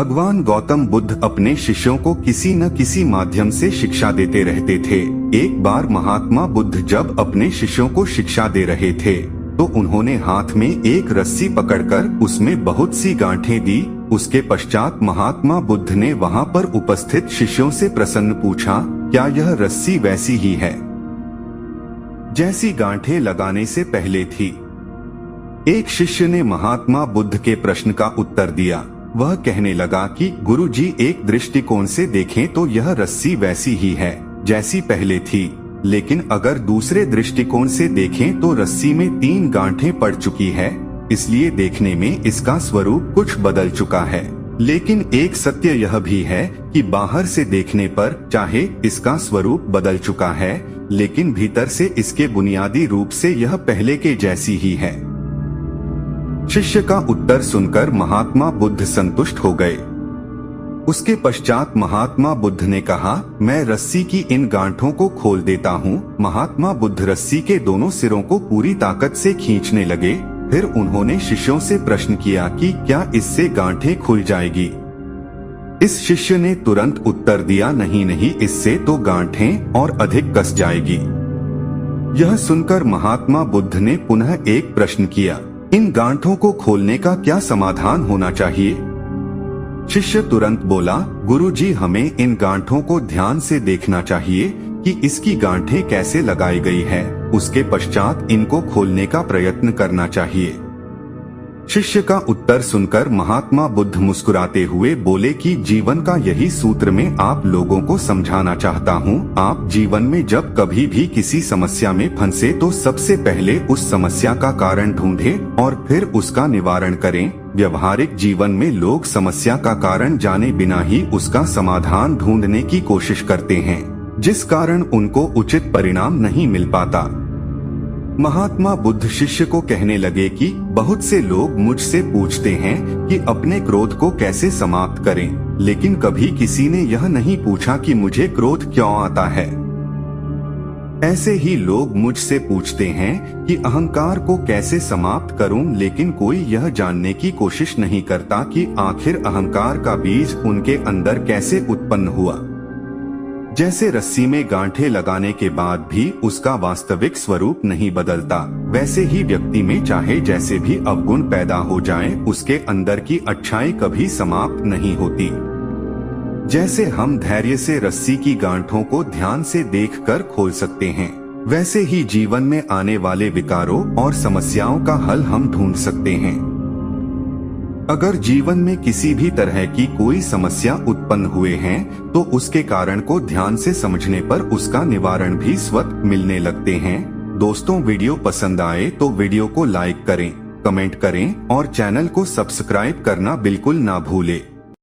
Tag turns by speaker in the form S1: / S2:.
S1: भगवान गौतम बुद्ध अपने शिष्यों को किसी न किसी माध्यम से शिक्षा देते रहते थे। एक बार महात्मा बुद्ध जब अपने शिष्यों को शिक्षा दे रहे थे तो उन्होंने हाथ में एक रस्सी पकड़कर उसमें बहुत सी गांठें दी। उसके पश्चात महात्मा बुद्ध ने वहां पर उपस्थित शिष्यों से प्रसन्न पूछा, क्या यह रस्सी वैसी ही है जैसी गांठें लगाने से पहले थी? एक शिष्य ने महात्मा बुद्ध के प्रश्न का उत्तर दिया। वह कहने लगा कि गुरुजी, एक दृष्टिकोण से देखें तो यह रस्सी वैसी ही है जैसी पहले थी, लेकिन अगर दूसरे दृष्टिकोण से देखें तो रस्सी में 3 गांठें पड़ चुकी है, इसलिए देखने में इसका स्वरूप कुछ बदल चुका है। लेकिन एक सत्य यह भी है कि बाहर से देखने पर चाहे इसका स्वरूप बदल चुका है, लेकिन भीतर से इसके बुनियादी रूप से यह पहले के जैसी ही है। शिष्य का उत्तर सुनकर महात्मा बुद्ध संतुष्ट हो गए। उसके पश्चात महात्मा बुद्ध ने कहा, मैं रस्सी की इन गांठों को खोल देता हूँ। महात्मा बुद्ध रस्सी के दोनों सिरों को पूरी ताकत से खींचने लगे। फिर उन्होंने शिष्यों से प्रश्न किया कि क्या इससे गांठें खुल जाएगी? इस शिष्य ने तुरंत उत्तर दिया, नहीं, इससे तो गांठें और अधिक कस जाएगी। यह सुनकर महात्मा बुद्ध ने पुनः एक प्रश्न किया, इन गांठों को खोलने का क्या समाधान होना चाहिए? शिष्य तुरंत बोला, गुरुजी, हमें इन गांठों को ध्यान से देखना चाहिए कि इसकी गांठें कैसे लगाई गई है। उसके पश्चात इनको खोलने का प्रयत्न करना चाहिए। शिष्य का उत्तर सुनकर महात्मा बुद्ध मुस्कुराते हुए बोले कि जीवन का यही सूत्र मैं आप लोगों को समझाना चाहता हूँ। आप जीवन में जब कभी भी किसी समस्या में फंसे तो सबसे पहले उस समस्या का कारण ढूंढें और फिर उसका निवारण करें। व्यवहारिक जीवन में लोग समस्या का कारण जाने बिना ही उसका समाधान ढूंढने की कोशिश करते हैं, जिस कारण उनको उचित परिणाम नहीं मिल पाता। महात्मा बुद्ध शिष्य को कहने लगे कि बहुत से लोग मुझसे पूछते हैं कि अपने क्रोध को कैसे समाप्त करें, लेकिन कभी किसी ने यह नहीं पूछा कि मुझे क्रोध क्यों आता है। ऐसे ही लोग मुझसे पूछते हैं कि अहंकार को कैसे समाप्त करूं, लेकिन कोई यह जानने की कोशिश नहीं करता कि आखिर अहंकार का बीज उनके अंदर कैसे उत्पन्न हुआ। जैसे रस्सी में गांठें लगाने के बाद भी उसका वास्तविक स्वरूप नहीं बदलता, वैसे ही व्यक्ति में चाहे जैसे भी अवगुण पैदा हो जाएं, उसके अंदर की अच्छाई कभी समाप्त नहीं होती। जैसे हम धैर्य से रस्सी की गांठों को ध्यान से देखकर खोल सकते हैं, वैसे ही जीवन में आने वाले विकारों और समस्याओं का हल हम ढूंढ सकते हैं। अगर जीवन में किसी भी तरह की कोई समस्या उत्पन्न हुए हैं तो उसके कारण को ध्यान से समझने पर उसका निवारण भी स्वतः मिलने लगते हैं। दोस्तों, वीडियो पसंद आए तो वीडियो को लाइक करें, कमेंट करें और चैनल को सब्सक्राइब करना बिल्कुल ना भूलें।